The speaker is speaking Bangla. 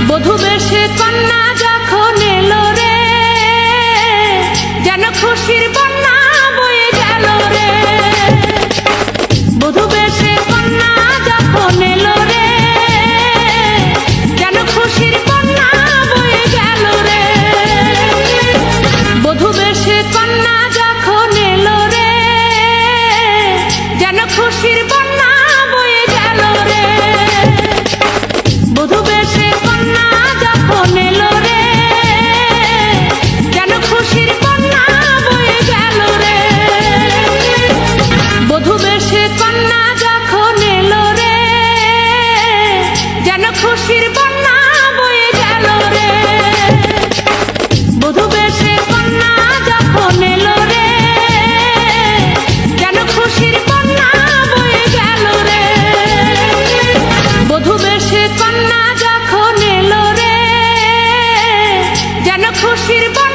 বধূ বেশে কন্যা যখন এলো রে, যেন খুশির বন্যা বয়ে গেল রে। বধূ বেশে কন্যা যখন এলো রে, যেন খুশির বন্যা বয়ে গেল রে। বধূ বেশে কন্যা যখন এলো রে, যেন খুশির বন্যা বয়ে গেল রে। বধূ বেশে কন্যা যখন এলো রে, যেন খুশির বন্যা বয়ে গেল রে। বধূ বেশে কন্যা যখন এলো রে, যেন খুশির বন্যা বয়ে গেল রে। বধূ বেশে কন্যা যখন এলো রে, যেন খুশির বন্যা বয়ে গেল রে। বধূ বেশে কন্যা যখন এলো রে, যেন খুশির বন্যা